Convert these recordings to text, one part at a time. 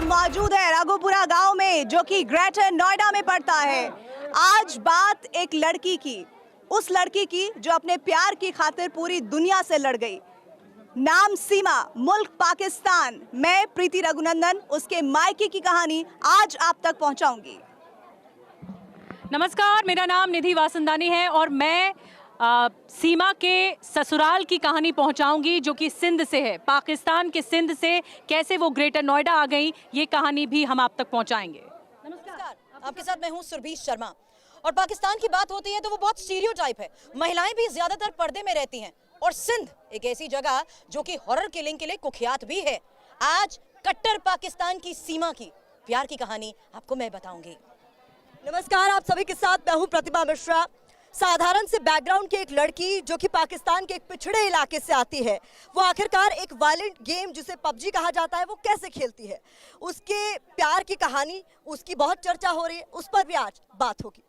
मौजूद है रघुपुरा गांव में, जो कि ग्रेटर नोएडा में पड़ता है। आज बात एक लड़की की, उस लड़की की जो अपने प्यार की खातिर पूरी दुनिया से लड़ गई। नाम सीमा, मुल्क पाकिस्तान। मैं प्रीति रघुनंदन उसके मायके की कहानी आज आप तक पहुंचाऊंगी। नमस्कार, मेरा नाम निधि वासंदानी है और मैं सीमा के ससुराल की कहानी पहुंचाऊंगी, जो कि सिंध से है। पाकिस्तान के सिंध से कैसे वो ग्रेटर नोएडा आ गई, ये कहानी भी हम आप तक पहुंचाएंगे। नमस्कार, आपके साथ मैं हूं सुरभि शर्मा। और पाकिस्तान की बात होती है तो वो बहुत स्टीरियोटाइप है। महिलाएं भी ज्यादातर पर्दे में रहती हैं और सिंध एक ऐसी जगह जो कि हॉरर किलिंग के लिए कुख्यात भी है। आज कट्टर पाकिस्तान की सीमा की प्यार की कहानी आपको मैं बताऊंगी। नमस्कार, आप सभी के साथ मैं हूं प्रतिभा मिश्रा। साधारण से बैकग्राउंड की एक लड़की जो कि पाकिस्तान के एक पिछड़े इलाके से आती है, वो आखिरकार एक वायलेंट गेम जिसे पबजी कहा जाता है वो कैसे खेलती है, उसके प्यार की कहानी, उसकी बहुत चर्चा हो रही है, उस पर भी आज बात होगी।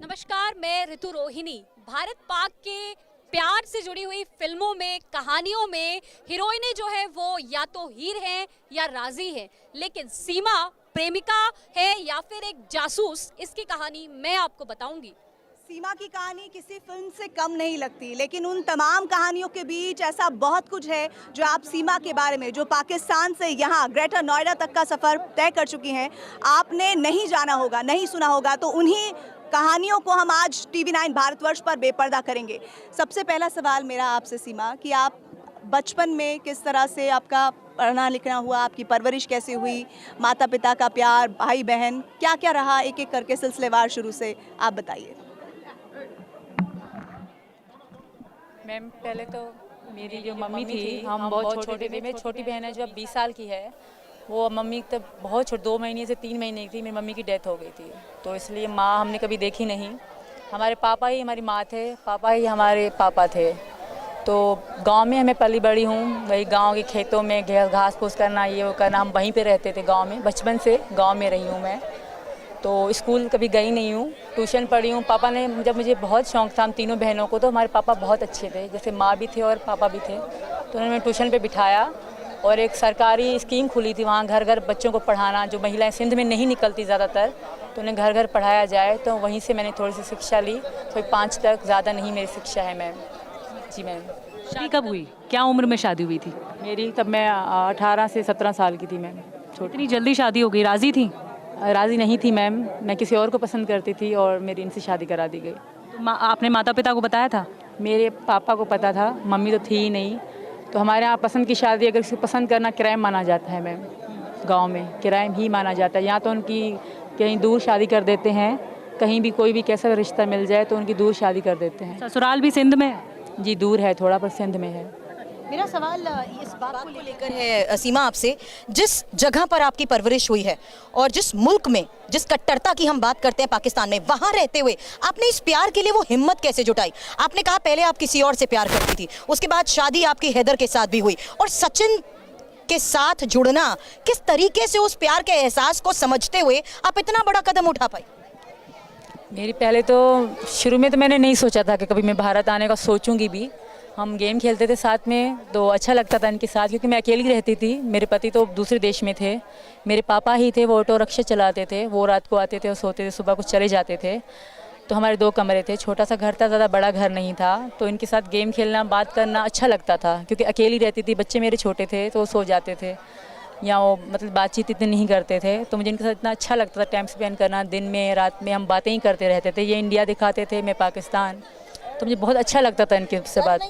नमस्कार, मैं ऋतु रोहिणी। भारत पाक के प्यार से जुड़ी हुई फिल्मों में, कहानियों में हीरोइनें जो है वो या तो हीर हैं या राजी हैं, लेकिन सीमा प्रेमिका है या फिर एक जासूस, इसकी कहानी मैं आपको बताऊंगी। सीमा की कहानी किसी फिल्म से कम नहीं लगती, लेकिन उन तमाम कहानियों के बीच ऐसा बहुत कुछ है जो आप सीमा के बारे में, जो पाकिस्तान से यहाँ ग्रेटर नोएडा तक का सफ़र तय कर चुकी हैं, आपने नहीं जाना होगा, नहीं सुना होगा। तो उन्हीं कहानियों को हम आज TV9 भारतवर्ष पर बेपर्दा करेंगे। सबसे पहला सवाल मेरा आपसे सीमा, कि आप बचपन में किस तरह से आपका पढ़ना लिखना हुआ, आपकी परवरिश कैसे हुई, माता पिता का प्यार, भाई बहन, क्या क्या रहा, एक एक करके सिलसिलेवार शुरू से आप बताइए। मैम, पहले तो मेरी जो मम्मी थी, हम बहुत छोटे थे। मेरी छोटी बहन है जो अब 20 साल की है, वो मम्मी तब बहुत छोटी, 2 महीने से 3 महीने की थी, मेरी मम्मी की डेथ हो गई थी। तो इसलिए माँ हमने कभी देखी नहीं। हमारे पापा ही हमारी माँ थे, पापा ही हमारे पापा थे। तो गांव में हमें पली बड़ी हूँ, वही गांव के खेतों में घास फूस करना, ये वो करना, हम वहीं पे रहते थे गांव में। बचपन से गांव में रही हूँ मैं। तो स्कूल कभी गई नहीं हूँ, ट्यूशन पढ़ी हूँ। पापा ने, जब मुझे बहुत शौक़ था हम तीनों बहनों को, तो हमारे पापा बहुत अच्छे थे, जैसे माँ भी थे और पापा भी थे। तो उन्होंने ट्यूशन पर बिठाया और एक सरकारी स्कीम खुली थी वहाँ, घर घर बच्चों को पढ़ाना, जो महिलाएं सिंध में नहीं निकलती ज़्यादातर, तो उन्हें घर घर पढ़ाया जाए। तो वहीं से मैंने थोड़ी सी शिक्षा ली, तो 5 तक, ज़्यादा नहीं मेरी शिक्षा है मैम। जी मैम। शादी कब हुई, क्या उम्र में शादी हुई थी मेरी? तब मैं 18 से 17 साल की थी मैम। इतनी जल्दी शादी हो गई? राजी थी? राज़ी नहीं थी मैम, मैं किसी और को पसंद करती थी और मेरी इनसे शादी करा दी गई। तो आपने माता पिता को बताया था? मेरे पापा को पता था, मम्मी तो थी ही नहीं। तो हमारे यहाँ पसंद की शादी, अगर किसी को पसंद करना, क्राइम माना जाता है मैम। गांव में क्राइम ही माना जाता है। यहाँ तो उनकी कहीं दूर शादी कर देते हैं, कहीं भी कोई भी कैसा रिश्ता मिल जाए तो उनकी दूर शादी कर देते हैं। ससुराल भी सिंध में है? जी दूर है थोड़ा, पर सिंध में है। मेरा सवाल इस बात को लेकर है सीमा आपसे, जिस जगह पर आपकी परवरिश हुई है और जिस मुल्क में, जिस कट्टरता की हम बात करते हैं पाकिस्तान में, वहाँ रहते हुए आपने इस प्यार के लिए वो हिम्मत कैसे जुटाई? आपने कहा पहले आप किसी और से प्यार करती थी, उसके बाद शादी आपकी हैदर के साथ भी हुई, और सचिन के साथ जुड़ना, किस तरीके से उस प्यार के एहसास को समझते हुए आप इतना बड़ा कदम उठा पाई? मेरी पहले तो शुरू में तो मैंने नहीं सोचा था कि कभी मैं भारत आने का सोचूंगी भी। हम गेम खेलते थे साथ में, तो अच्छा लगता था इनके साथ, क्योंकि मैं अकेली रहती थी। मेरे पति तो दूसरे देश में थे, मेरे पापा ही थे, वो ऑटो रिक्शा चलाते थे। वो रात को आते थे और सोते थे, सुबह को चले जाते थे। तो हमारे 2 कमरे थे, छोटा सा घर था, ज़्यादा बड़ा घर नहीं था। तो इनके साथ गेम खेलना, बात करना अच्छा लगता था, क्योंकि अकेली रहती थी, बच्चे मेरे छोटे थे तो वो सो जाते थे, या वो मतलब बातचीत इतनी नहीं करते थे। तो मुझे इनके साथ इतना अच्छा लगता था टाइम स्पेंड करना। दिन में रात में हम बातें ही करते रहते थे। ये इंडिया दिखाते थे, मैं पाकिस्तान, तो मुझे बहुत अच्छा लगता था इनके से बात।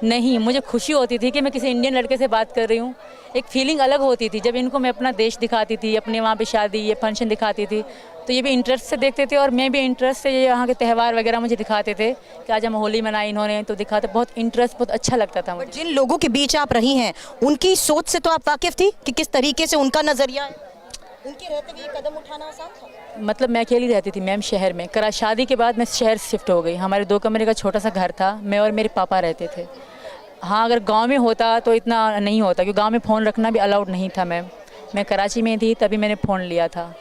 नहीं, मुझे खुशी होती थी कि मैं किसी इंडियन लड़के से बात कर रही हूँ। एक फीलिंग अलग होती थी जब इनको मैं अपना देश दिखाती थी, अपने वहाँ पे शादी, ये फंक्शन दिखाती थी, तो ये भी इंटरेस्ट से देखते थे और मैं भी इंटरेस्ट से, ये यहाँ के त्यौहार वगैरह मुझे दिखाते थे कि आज हम होली मनाई इन्होंने, तो दिखाते, बहुत इंटरेस्ट, बहुत अच्छा लगता था मुझे। जिन लोगों के बीच आप रही हैं, उनकी सोच से तो आप वाकिफ थी कि किस तरीके से उनका नज़रिया है? उनके रहते हुए कदम उठाना आसान था? मतलब मैं अकेली रहती थी मैम शहर में। शादी के बाद मैं शहर शिफ्ट हो गई। हमारे 2 कमरे का छोटा सा घर था, मैं और मेरे पापा रहते थे। हाँ, अगर गांव में होता तो इतना नहीं होता, क्योंकि गांव में फ़ोन रखना भी अलाउड नहीं था मैम। मैं कराची में थी तभी मैंने फ़ोन लिया था।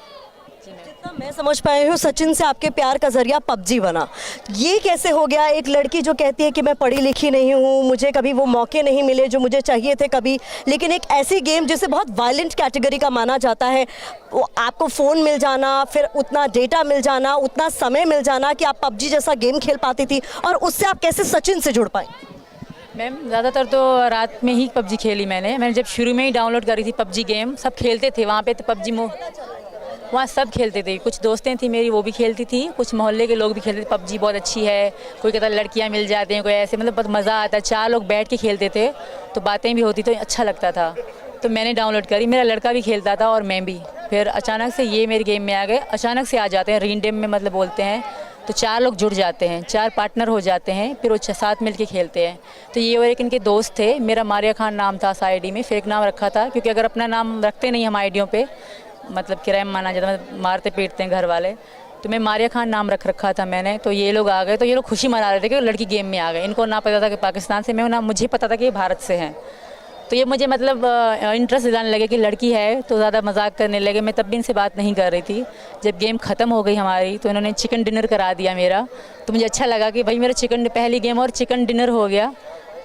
जितने मैं समझ पाई हूँ सचिन से आपके प्यार का जरिया पबजी बना। ये कैसे हो गया? एक लड़की जो कहती है कि मैं पढ़ी लिखी नहीं हूँ, मुझे कभी वो मौके नहीं मिले जो मुझे चाहिए थे कभी, लेकिन एक ऐसी गेम जिसे बहुत वायलेंट कैटेगरी का माना जाता है, वो आपको फ़ोन मिल जाना, फिर उतना डेटा मिल जाना, उतना समय मिल जाना कि आप पबजी जैसा गेम खेल पाती थी, और उससे आप कैसे सचिन से जुड़ पाई? मैम ज़्यादातर तो रात में ही पबजी खेली मैंने जब शुरू में ही डाउनलोड करी थी पबजी गेम। सब खेलते थे वहाँ पे, तो पबजी वहाँ सब खेलते थे। कुछ दोस्तें थी मेरी वो भी खेलती थी, कुछ मोहल्ले के लोग भी खेलते थे। पबजी बहुत अच्छी है, कोई कहता लड़कियाँ मिल जाती हैं, कोई ऐसे, मतलब बहुत मज़ा आता है। 4 लोग बैठ के खेलते थे तो बातें भी होती, तो अच्छा लगता था। तो मैंने डाउनलोड करी, मेरा लड़का भी खेलता था और मैं भी। फिर अचानक से ये मेरे गेम में आ गए, अचानक से आ जाते हैं, रेंडम में मतलब बोलते हैं, तो 4 लोग जुड़ जाते हैं, 4 पार्टनर हो जाते हैं, फिर वो 6-7 मिल के खेलते हैं। तो ये और एक इनके दोस्त थे, मेरा मारिया खान नाम था, आईडी में फेक नाम रखा था, क्योंकि अगर अपना नाम रखते नहीं हम आईडियों पे, मतलब क्राइम माना जाता, मतलब मारते पीटते हैं घर वाले, तो मैं मारिया खान नाम रख रखा था मैंने। तो ये लोग आ गए, तो ये लोग खुशी मना रहे थे कि लड़की गेम में आ गए। इनको ना पता था कि पाकिस्तान से, मैं ना मुझे पता था कि ये भारत से हैं। तो ये मुझे मतलब इंटरेस्ट दिलाने लगे कि लड़की है, तो ज़्यादा मजाक करने लगे। मैं तब भी इनसे बात नहीं कर रही थी। जब गेम ख़त्म हो गई हमारी तो इन्होंने चिकन डिनर करा दिया मेरा, तो मुझे अच्छा लगा कि भाई मेरा चिकन, पहली गेम और चिकन डिनर हो गया,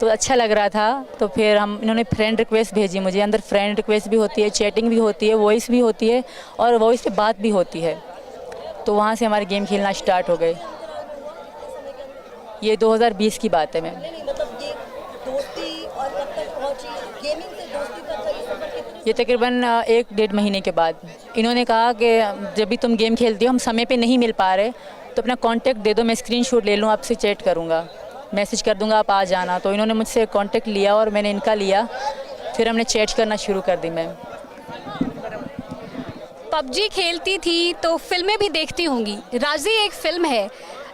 तो अच्छा लग रहा था। तो फिर इन्होंने फ्रेंड रिक्वेस्ट भेजी मुझे। अंदर फ्रेंड रिक्वेस्ट भी होती है, चैटिंग भी होती है, वॉइस भी होती है, और वॉइस पे बात भी होती है। तो वहाँ से हमारे गेम खेलना स्टार्ट हो गए। ये 2020 की बात है मैम। मतलब ये दोस्ती और कब तक पहुंची, गेमिंग से दोस्ती तक का ये सफर कितना? ये तकरीबन 1-1.5 महीने के बाद इन्होंने कहा कि जब भी तुम गेम खेलती हो, हम समय पे नहीं मिल पा रहे, तो अपना कांटेक्ट दे दो, मैं स्क्रीनशॉट ले लूँ, आपसे चैट करूँगा, मैसेज कर दूँगा, आप आ जाना। तो इन्होंने मुझसे कांटेक्ट लिया और मैंने इनका लिया, फिर हमने चैट करना शुरू कर दी। मैम पबजी खेलती थी तो फिल्में भी देखती होंगी। राजी एक फिल्म है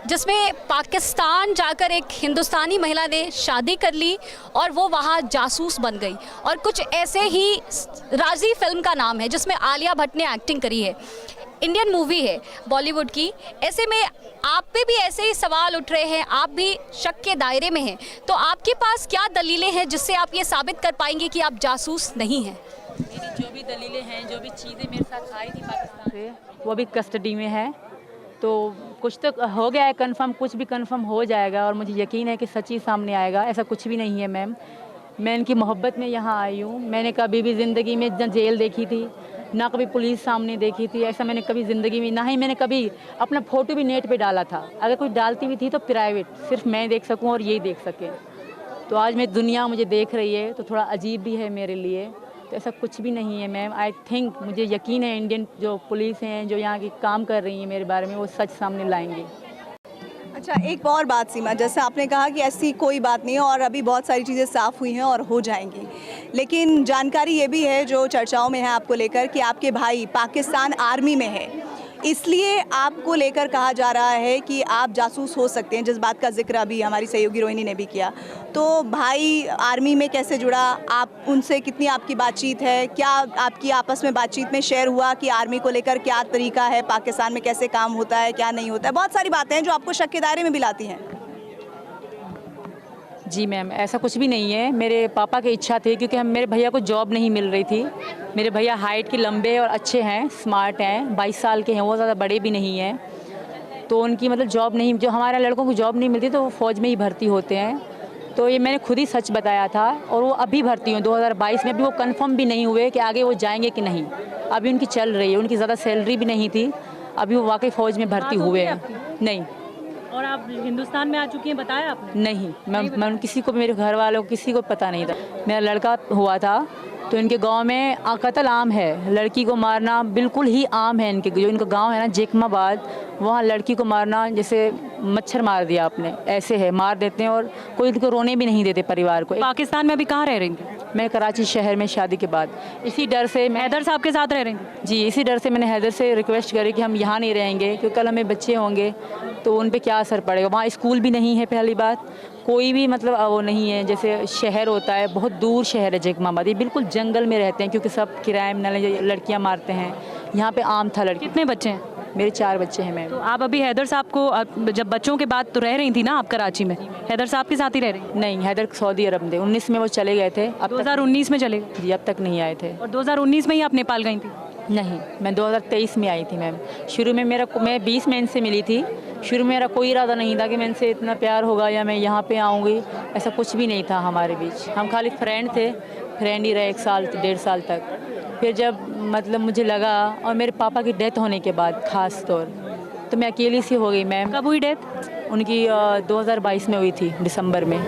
जिसमें पाकिस्तान जाकर एक हिंदुस्तानी महिला ने शादी कर ली और वो वहाँ जासूस बन गई, और कुछ ऐसे ही राजी फिल्म का नाम है जिसमें आलिया भट्ट ने एक्टिंग करी है। इंडियन मूवी है बॉलीवुड की। ऐसे में आप पे भी ऐसे ही सवाल उठ रहे हैं, आप भी शक के दायरे में हैं, तो आपके पास क्या दलीलें हैं जिससे आप ये साबित कर पाएंगे कि आप जासूस नहीं हैं? मेरी जो भी दलीलें हैं, जो भी चीज़ें मेरे साथ आई थी पाकिस्तान से, वो भी कस्टडी में है। तो कुछ तो हो गया है कंफर्म, कुछ भी कंफर्म हो जाएगा, और मुझे यकीन है कि सच ही सामने आएगा। ऐसा कुछ भी नहीं है मैम। मैं इनकी मोहब्बत में यहाँ आई हूँ। मैंने कभी भी ज़िंदगी में ना जेल देखी थी, ना कभी पुलिस सामने देखी थी। ऐसा मैंने कभी ज़िंदगी में, ना ही मैंने कभी अपना फ़ोटो भी नेट पे डाला था। अगर कोई डालती भी थी तो प्राइवेट, सिर्फ मैं देख सकूँ और यही देख सके। तो आज मैं दुनिया मुझे देख रही है, तो थोड़ा अजीब भी है मेरे लिए। तो ऐसा कुछ भी नहीं है मैम। आई थिंक, मुझे यकीन है इंडियन जो पुलिस हैं, जो यहाँ की काम कर रही हैं मेरे बारे में, वो सच सामने लाएंगे। अच्छा, एक और बात सीमा, जैसे आपने कहा कि ऐसी कोई बात नहीं है और अभी बहुत सारी चीज़ें साफ़ हुई हैं और हो जाएंगी, लेकिन जानकारी ये भी है जो चर्चाओं में है आपको लेकर कि आपके भाई पाकिस्तान आर्मी में है, इसलिए आपको लेकर कहा जा रहा है कि आप जासूस हो सकते हैं, जिस बात का जिक्र अभी हमारी सहयोगी रोहिणी ने भी किया। तो भाई आर्मी में कैसे जुड़ा, आप उनसे कितनी आपकी बातचीत है, क्या आपकी आपस में बातचीत में शेयर हुआ कि आर्मी को लेकर क्या तरीका है, पाकिस्तान में कैसे काम होता है, क्या नहीं होता है? बहुत सारी बातें हैं जो आपको शक के दायरे में भी लाती हैं। जी मैम, ऐसा कुछ भी नहीं है। मेरे पापा की इच्छा थी, क्योंकि मेरे भैया को जॉब नहीं मिल रही थी। मेरे भैया हाइट के लंबे और अच्छे हैं, स्मार्ट हैं, 22 साल के हैं, वो ज़्यादा बड़े भी नहीं हैं। तो उनकी मतलब जॉब नहीं, जो हमारे लड़कों को जॉब नहीं मिलती तो वो फ़ौज में ही भर्ती होते हैं। तो ये मैंने खुद ही सच बताया था, और वो अभी भर्ती हुए 2022 में। अभी वो कंफर्म भी नहीं हुए कि आगे वो जाएंगे कि नहीं। अभी उनकी चल रही है, उनकी ज़्यादा सैलरी भी नहीं थी, अभी वो वाकई फ़ौज में भर्ती हुए हैं। नहीं। और आप हिंदुस्तान में आ चुकी हैं, बताया आपने? नहीं, मैं किसी को, मेरे घर वालों को किसी को पता नहीं था। मेरा लड़का हुआ था, तो इनके गांव में कत्ल आम है, लड़की को मारना बिल्कुल ही आम है। इनके जो इनका गांव है ना जेकमाबाद, वहाँ लड़की को मारना जैसे मच्छर मार दिया आपने, ऐसे है, मार देते हैं, और कोई इनको रोने भी नहीं देते परिवार को। पाकिस्तान में अभी कहाँ रह रही थी? मैं कराची शहर में शादी के बाद, इसी डर से मैं, हैदर साहब के साथ रह रही थी? जी, इसी डर से मैंने हैदर से रिक्वेस्ट करी कि हम यहाँ नहीं रहेंगे, क्योंकि कल हमें बच्चे होंगे तो उन पे क्या असर पड़ेगा। वहाँ स्कूल भी नहीं है, पहली बात, कोई भी मतलब वो नहीं है, जैसे शहर होता है, बहुत दूर शहर है जेकमाबाद, ये बिल्कुल जंगल में रहते हैं, क्योंकि सब किराए में लड़कियाँ मारते हैं। यहाँ पे आम था लड़की। कितने बच्चे हैं? मेरे 4 बच्चे हैं मैम। तो आप अभी हैदर साहब को, जब बच्चों के बाद तो रह रही थी ना आप कराची में, हैदर साहब के साथ ही रह रही? नहीं, हैदर सऊदी अरब में 19 में वो चले गए थे। अब 2019 में चले गए? जी, अब तक नहीं आए थे। और 2019 में ही आप नेपाल गई थी? नहीं, मैं 2023 में आई थी मैम। शुरू में मैं 20 में इनसे मिली थी। शुरू में मेरा कोई इरादा नहीं था कि मैं इनसे इतना प्यार होगा या मैं यहाँ पे आऊँगी, ऐसा कुछ भी नहीं था हमारे बीच। हम खाली फ्रेंड थे, फ्रेंड ही रहे 1 साल 1.5 साल तक। फिर जब मतलब मुझे लगा, और मेरे पापा की डेथ होने के बाद ख़ास तौर, तो मैं अकेली सी हो गई मैम। कब हुई डेथ? उनकी 2022 में हुई थी, दिसंबर में।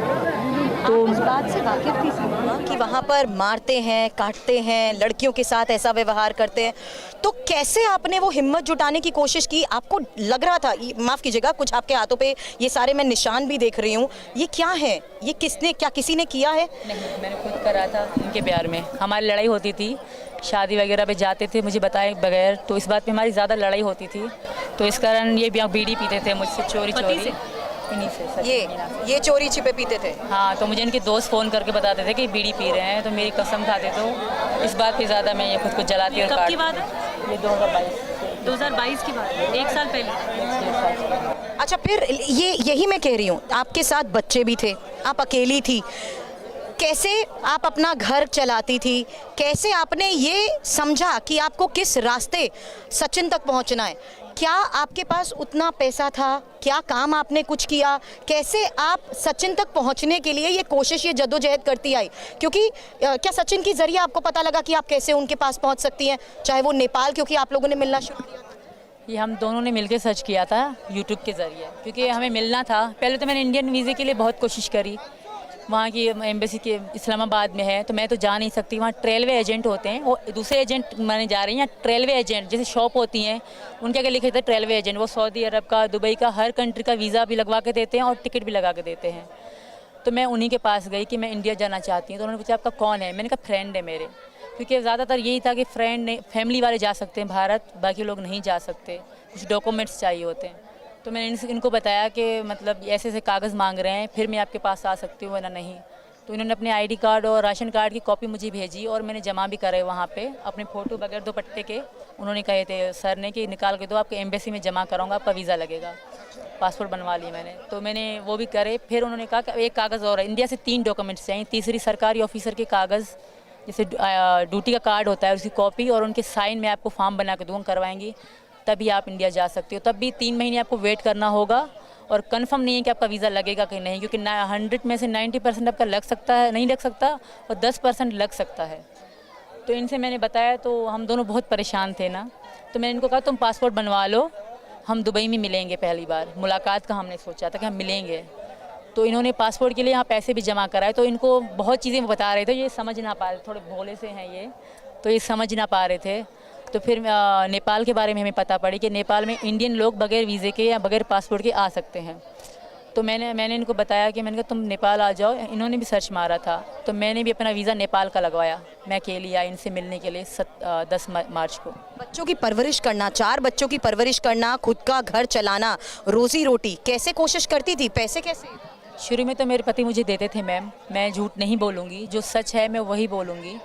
तो इस बात से वाकिफ थी सीमा कि वहाँ पर मारते हैं, काटते हैं, लड़कियों के साथ ऐसा व्यवहार करते हैं, तो कैसे आपने वो हिम्मत जुटाने की कोशिश की? आपको लग रहा था, माफ़ कीजिएगा, कुछ आपके हाथों पे ये सारे मैं निशान भी देख रही हूँ, ये क्या है? ये किसी ने किया है? नहीं, मैंने खुद करा था उनके प्यार में। हमारी लड़ाई होती थी, शादी वगैरह पे जाते थे मुझे बताए बगैर, तो इस बात पे हमारी ज़्यादा लड़ाई होती थी। तो इस कारण ये बीड़ी पीते थे मुझसे चोरी चोरी। इन्हीं से ये चोरी छिपे पीते थे? हाँ, तो मुझे इनके दोस्त फ़ोन करके बताते थे कि बीड़ी पी रहे हैं, तो मेरी कसम खाते। तो इस बात पे ज़्यादा मैं ये खुद को जलाती और कब की बात है? ये 2022 की बात है, 1 साल पहले। अच्छा, फिर यही मैं कह रही हूँ, आपके साथ बच्चे भी थे, आप अकेली थी, कैसे आप अपना घर चलाती थी? कैसे आपने ये समझा कि आपको किस रास्ते सचिन तक पहुंचना है? क्या आपके पास उतना पैसा था? क्या काम आपने कुछ किया? कैसे आप सचिन तक पहुंचने के लिए ये कोशिश, ये जद्दोजहद करती आई? क्योंकि क्या सचिन के जरिए आपको पता लगा कि आप कैसे उनके पास पहुंच सकती हैं, चाहे वो नेपाल, क्योंकि आप लोगों ने मिलना शुरू किया था? ये हम दोनों ने मिलकर सर्च किया था यूट्यूब के ज़रिए, क्योंकि हमें मिलना था। पहले तो मैंने इंडियन वीज़े के लिए बहुत कोशिश करी, वहाँ की एम्बेसी के इस्लामाबाद में है, तो मैं तो जा नहीं सकती। वहाँ रेलवे एजेंट होते हैं, वो दूसरे एजेंट माने जा रही हैं, या रेलवे एजेंट जैसे शॉप होती हैं, उनके आगे लिखे थे रेलवे एजेंट। वो सऊदी अरब का, दुबई का, हर कंट्री का वीज़ा भी लगवा के देते हैं और टिकट भी लगा के देते हैं। तो मैं उन्हीं के पास गई कि मैं इंडिया जाना चाहती हूँ। तो उन्होंने पूछा आपका कौन है? मैंने कहा फ्रेंड है मेरे, क्योंकि ज़्यादातर यही था कि फ्रेंड ने फैमिली वाले जा सकते हैं भारत, बाकी लोग नहीं जा सकते, कुछ डॉक्यूमेंट्स चाहिए होते हैं। तो मैंने इनको बताया कि मतलब ऐसे ऐसे कागज़ मांग रहे हैं, फिर मैं आपके पास आ सकती हूँ वरना नहीं। तो इन्होंने अपने आईडी कार्ड और राशन कार्ड की कॉपी मुझे भेजी और मैंने जमा भी करे वहाँ पे अपने फ़ोटो बगैर दुपट्टे के। उन्होंने कहे थे सर ने कि निकाल के दो, आपके एम्बेसी में जमा कराऊंगा, आपका वीज़ा लगेगा। पासपोर्ट बनवा लिया मैंने, तो मैंने वो भी करे। फिर उन्होंने कहा कि एक कागज़ और है, इंडिया से 3 डॉक्यूमेंट्स चाहिए। तीसरी सरकारी ऑफिसर के कागज़, जैसे ड्यूटी का कार्ड होता है उसकी कॉपी, और उनके साइन में आपको फॉर्म बना के दूँगा, करवाएंगी, तभी आप इंडिया जा सकते हो। तब भी 3 महीने आपको वेट करना होगा, और कंफर्म नहीं है कि आपका वीज़ा लगेगा कि नहीं, क्योंकि 100 में से 90% आपका लग सकता है, नहीं लग सकता, और 10% लग सकता है। तो इनसे मैंने बताया, तो हम दोनों बहुत परेशान थे ना, तो मैंने इनको कहा तुम पासपोर्ट बनवा लो, हम दुबई में मिलेंगे। पहली बार मुलाकात का हमने सोचा था कि हम मिलेंगे। तो इन्होंने पासपोर्ट के लिए यहाँ पैसे भी जमा कराए। तो इनको बहुत चीज़ें बता रहे थे, ये समझ ना पा रहे, थोड़े भोले से हैं ये, तो ये समझ ना पा रहे थे। तो फिर नेपाल के बारे में हमें पता पड़ी कि नेपाल में इंडियन लोग बगैर वीज़े के या बगैर पासपोर्ट के आ सकते हैं। तो मैंने इनको बताया कि मैंने कहा तुम नेपाल आ जाओ। इन्होंने भी सर्च मारा था, तो मैंने भी अपना वीज़ा नेपाल का लगवाया। मैं अकेली आई इनसे मिलने के लिए 10 मार्च को। बच्चों की परवरिश करना, 4 बच्चों की परवरिश करना, खुद का घर चलाना, रोजी रोटी कैसे कोशिश करती थी? पैसे कैसे? शुरू में तो मेरे पति मुझे देते थे मैम, मैं झूठ नहीं बोलूँगी, जो सच है मैं वही बोलूँगी।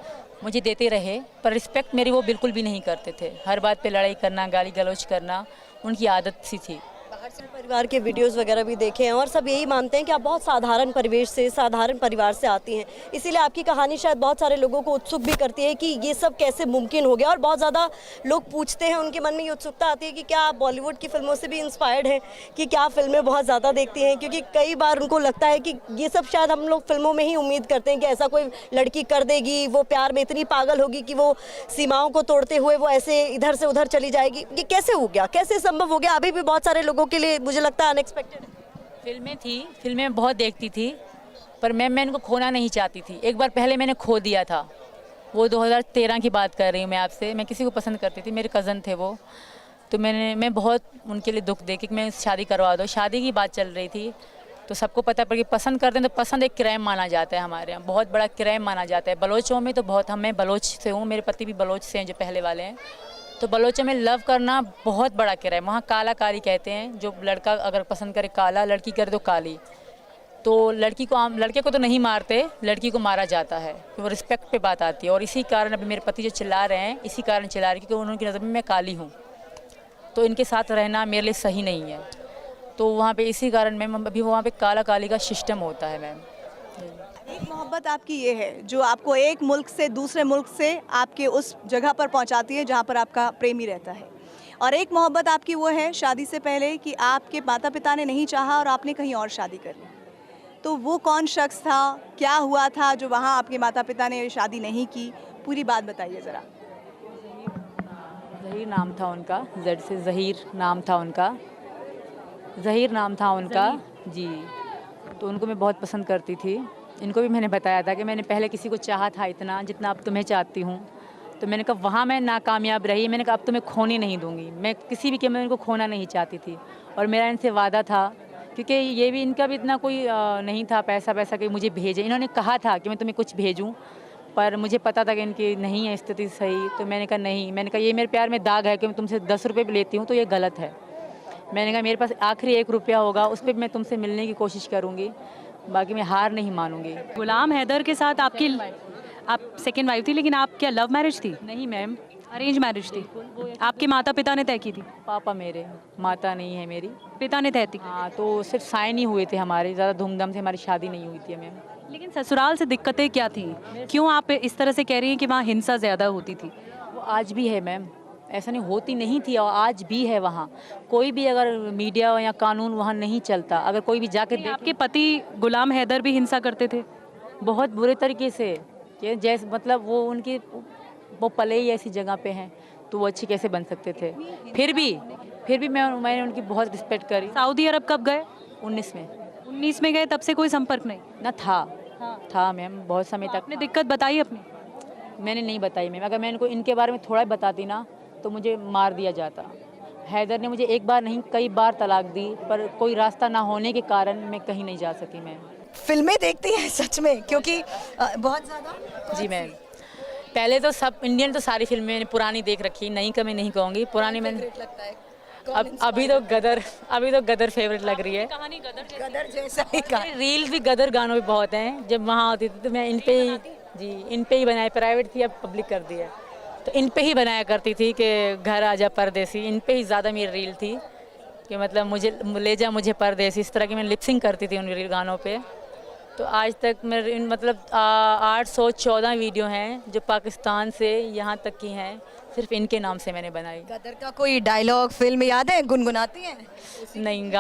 मुझे देते रहे, पर रिस्पेक्ट मेरी वो बिल्कुल भी नहीं करते थे। हर बात पे लड़ाई करना, गाली गलौज करना उनकी आदत सी थी। बाहर से परिवार के वीडियोस वगैरह भी देखे हैं और सब यही मानते हैं कि आप बहुत साधारण परिवेश से, साधारण परिवार से आती हैं, इसीलिए आपकी कहानी शायद बहुत सारे लोगों को उत्सुक भी करती है कि ये सब कैसे मुमकिन हो गया। और बहुत ज़्यादा लोग पूछते हैं, उनके मन में ये उत्सुकता आती है कि क्या आप बॉलीवुड की फिल्मों से भी इंस्पायर्ड हैं, कि क्या फिल्में बहुत ज़्यादा देखती हैं? क्योंकि कई बार उनको लगता है कि ये सब शायद हम लोग फिल्मों में ही उम्मीद करते हैं कि ऐसा कोई लड़की कर देगी, वो प्यार में इतनी पागल होगी कि वो सीमाओं को तोड़ते हुए वो ऐसे इधर से उधर चली जाएगी। ये कैसे हो गया, कैसे संभव हो गया? अभी भी बहुत सारे लोगों के लिए मुझे लगता है अनएक्सपेक्टेड। फिल्में थी, फिल्में बहुत देखती थी, पर मैं इनको खोना नहीं चाहती थी। एक बार पहले मैंने खो दिया था, वो 2013 की बात कर रही हूँ मैं आपसे। मैं किसी को पसंद करती थी, मेरे कज़न थे वो, तो मैं बहुत उनके लिए दुख दे कि मैं शादी करवा दो। शादी की बात चल रही थी, तो सबको पता है, पर पसंद करते हैं तो पसंद एक क्राइम माना जाता है, हमारे यहाँ बहुत बड़ा क्राइम माना जाता है। बलोचों में तो बहुत, मैं बलोच से हूँ, मेरे पति भी बलोच से हैं जो पहले वाले हैं, तो बलोचों में लव करना बहुत बड़ा क्राइम। वहाँ काला कारी कहते हैं, जो लड़का अगर पसंद करे काला, लड़की करे तो काली। तो लड़के को तो नहीं मारते, लड़की को मारा जाता है, तो वो रिस्पेक्ट पे बात आती है। और इसी कारण अभी मेरे पति जो चिल्ला रहे हैं, इसी कारण चिल्ला रहे हैं क्योंकि उनकी नज़र में मैं काली हूँ, तो इनके साथ रहना मेरे लिए सही नहीं है। तो वहाँ पे इसी कारण मैम, अभी वहाँ पे काला काली का सिस्टम होता है मैम। एक मोहब्बत आपकी ये है जो आपको एक मुल्क से दूसरे मुल्क से आपके उस जगह पर पहुंचाती है जहां पर आपका प्रेमी रहता है, और एक मोहब्बत आपकी वो है शादी से पहले कि आपके माता पिता ने नहीं चाहा और आपने कहीं और शादी कर ली। तो वो कौन शख्स था, क्या हुआ था जो वहाँ आपके माता पिता ने शादी नहीं की, पूरी बात बताइए ज़रा। ज़हीर नाम था उनका, जेड से ज़हीर नाम था उनका, ज़हीर नाम था उनका जी। तो उनको मैं बहुत पसंद करती थी। इनको भी मैंने बताया था कि मैंने पहले किसी को चाहा था इतना जितना अब तुम्हें चाहती हूँ। तो मैंने कहा वहाँ मैं नाकामयाब रही, मैंने कहा अब तुम्हें खोने नहीं दूँगी। मैं किसी भी कीमत में इनको खोना नहीं चाहती थी, और मेरा इनसे वादा था, क्योंकि ये भी इनका भी इतना कोई नहीं था पैसा कि मुझे भेजें। इन्होंने कहा था कि मैं तुम्हें कुछ भेजूँ, पर मुझे पता था कि इनकी नहीं है स्थिति सही। तो मैंने कहा नहीं, मैंने कहा ये मेरे प्यार में दाग है कि मैं तुमसे 10 रुपये भी लेती हूँ तो ये गलत है। मैंने कहा मेरे पास आखिरी 1 रुपया होगा, उस पर मैं तुमसे मिलने की कोशिश करूँगी, बाकी मैं हार नहीं मानूंगी। गुलाम हैदर के साथ आपकी आप सेकेंड वाइफ थी, लेकिन आप क्या लव मैरिज थी? नहीं मैम, अरेंज मैरिज थी? आपके माता पिता ने तय की थी? पापा मेरे, माता नहीं है मेरी। पिता ने तय की? हाँ, तो सिर्फ साइन ही हुए थे हमारे, ज़्यादा धूमधाम से हमारी शादी नहीं हुई थी मैम। लेकिन ससुराल से दिक्कतें क्या थी? क्यों आप इस तरह से कह रही हैं कि वहाँ हिंसा ज़्यादा होती थी? वो आज भी है मैम, ऐसा नहीं होती नहीं थी, और आज भी है। वहाँ कोई भी अगर मीडिया या कानून वहाँ नहीं चलता, अगर कोई भी जाके देख, आपके पति गुलाम हैदर भी हिंसा करते थे? बहुत बुरे तरीके से, कि जैसे मतलब वो पले ही ऐसी जगह पे हैं, तो वो अच्छी कैसे बन सकते थे? फिर भी मैंने उनकी बहुत रिस्पेक्ट करी। सऊदी अरब कब गए? 19 में। 19 में गए, तब से कोई संपर्क नहीं? ना था मैम, बहुत समय तक। आपने दिक्कत बताई अपनी? मैंने नहीं बताई मैम, अगर मैं इनको इनके बारे में थोड़ा ही बताती ना तो मुझे मार दिया जाता। हैदर ने मुझे एक बार नहीं कई बार तलाक दी, पर कोई रास्ता ना होने के कारण मैं कहीं नहीं जा सकी मैम। फिल्में देखती हैं सच में, क्योंकि बहुत ज़्यादा। जी मैम, पहले तो सब इंडियन तो सारी फिल्में मैंने पुरानी देख रखी, नई का मैं नहीं कहूँगी, पुरानी मैंने। अभी तो गदर फेवरेट लग रही है। कहानी गदर जैसा ही का। रील्स भी गदर गानों पे बहुत हैं। जब वहाँ होती थी तो मैं इन पे ही बनाए, प्राइवेट थी अब पब्लिक कर दी है, तो इन पे ही बनाया करती थी कि घर आजा परदेसी। इन पे ही ज़्यादा मेरी रील थी कि मतलब मुझे ले जा मुझे परदेसी, इस तरह की मैं लिपसिंग करती थी उन रील गानों पे। तो आज तक मेरे मतलब 814 वीडियो हैं जो पाकिस्तान से यहाँ तक की हैं, सिर्फ इनके नाम से मैंने बनाई। गदर का कोई डायलॉग फिल्म याद है? गुनगुनाती हैं? नहीं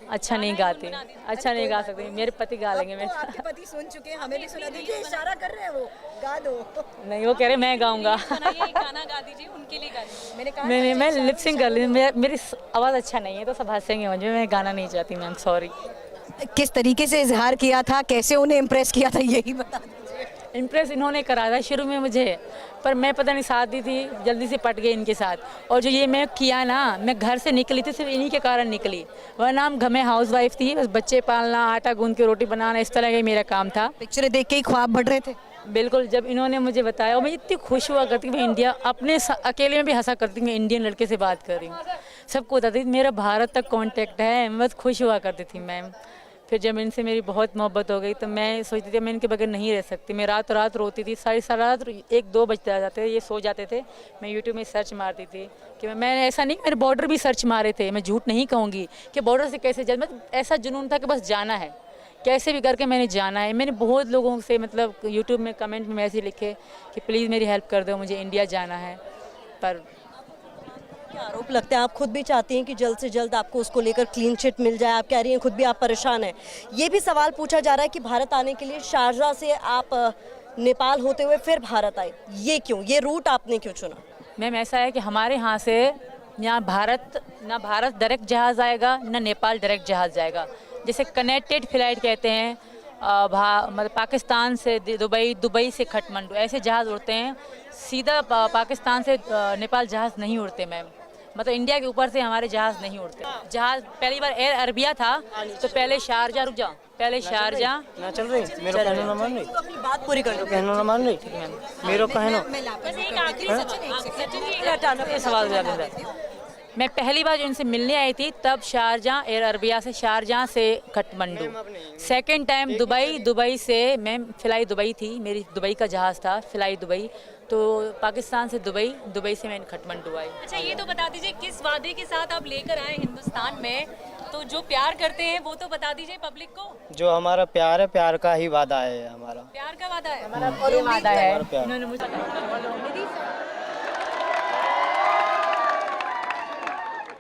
अच्छा नहीं गा सकती। मेरे पति गा लेंगे। मेरे आपके पति सुन चुके हैं, हमें भी सुना दीजिए, इशारा कर रहे हैं वो, गा दो। नहीं, वो कह रहे मैं गाऊंगा। गाना गा दीजिए, उनके लिए गा दीजिए। मैंने कहा मैं लिपसिंग कर ली, मेरी आवाज़ अच्छा नहीं है तो सब हंसेंगे मुझे, मैं गाना नहीं चाहती मैम, सॉरी। किस तरीके से इजहार किया था, कैसे उन्हें इम्प्रेस किया था, यही बता दीजिए। इम्प्रेस इन्होंने करा था शुरू में मुझे, पर मैं पता नहीं शादी थी जल्दी से पट गई इनके साथ। और जो ये मैं किया ना, मैं घर से निकली थी सिर्फ इन्हीं के कारण निकली, वरना हम घर में हाउस वाइफ थी, बस बच्चे पालना, आटा गूंद के रोटी बनाना, इस तरह का मेरा काम था। पिक्चरें देख के ही ख्वाब बढ़ रहे थे? बिल्कुल, जब इन्होंने मुझे बताया और मैं इतनी खुश हुआ करती मैं इंडिया, अपने अकेले में भी हंसा करती मैं इंडियन लड़के से बात कर रही हूँ, सबको बताती मेरा भारत तक कॉन्टैक्ट है, मैं बस खुश हुआ करती थी मैम। फिर जब इनसे मेरी बहुत मोहब्बत हो गई तो मैं सोचती थी मैं इनके बगैर नहीं रह सकती। मैं रात रात रोती थी, सारी रात 1-2 बजते आ जाते थे, ये सो जाते थे। मैं यूट्यूब में सर्च मारती थी कि मैं ऐसा नहीं, मेरे बॉर्डर भी सर्च मारे थे, मैं झूठ नहीं कहूँगी कि बॉर्डर से कैसे जा, मतलब ऐसा जुनून था कि बस जाना है, कैसे भी करके मैंने जाना है। मैंने बहुत लोगों से मतलब यूट्यूब में कमेंट में मैसेज लिखे कि प्लीज़ मेरी हेल्प कर दो, मुझे इंडिया जाना है। पर क्या आरोप लगता है, आप खुद भी चाहती हैं कि जल्द से जल्द आपको उसको लेकर क्लीन चिट मिल जाए, आप कह रही हैं खुद भी आप परेशान हैं। ये भी सवाल पूछा जा रहा है कि भारत आने के लिए शारजाह से आप नेपाल होते हुए फिर भारत आए, ये क्यों, ये रूट आपने क्यों चुना? मैम ऐसा है कि हमारे यहाँ से ना भारत डायरेक्ट जहाज़ आएगा, ना नेपाल डायरेक्ट जहाज़ जाएगा, जैसे कनेक्टेड फ्लाइट कहते हैं, मतलब पाकिस्तान से दुबई से काठमांडू ऐसे जहाज़ उड़ते हैं, सीधा पाकिस्तान से नेपाल जहाज़ नहीं उड़ते मैम, मतलब इंडिया के ऊपर से हमारे जहाज़ नहीं उड़ते। जहाज़ पहली बार एयर अरबिया था, तो पहले शारजा, रुक जाओ, पहले शारजा ना चल रही, मेरा कहना ना मान रही, अपनी बात पूरी कर लो, कहना ना मान रही, ठीक मैम, मेरा कहना। मैं पहली बार जो इनसे मिलने आई थी तब शारजा एयर अरबिया से, शारजा से काठमांडू, सेकंड टाइम दुबई से, मैं फ्लाई दुबई थी, मेरी दुबई का जहाज़ था फ्लाई दुबई, तो पाकिस्तान से दुबई से मैं काठमांडू आई। अच्छा, ये तो बता दीजिए किस वादे के साथ आप लेकर आए हिंदुस्तान में, तो तो जो प्यार करते हैं वो तो बता दीजिए पब्लिक को। जो हमारा प्यार है, प्यार का ही वादा है हमारा। प्यार का वादा है हमारा वादा है हमारा प्यार। इन्होंने मुझे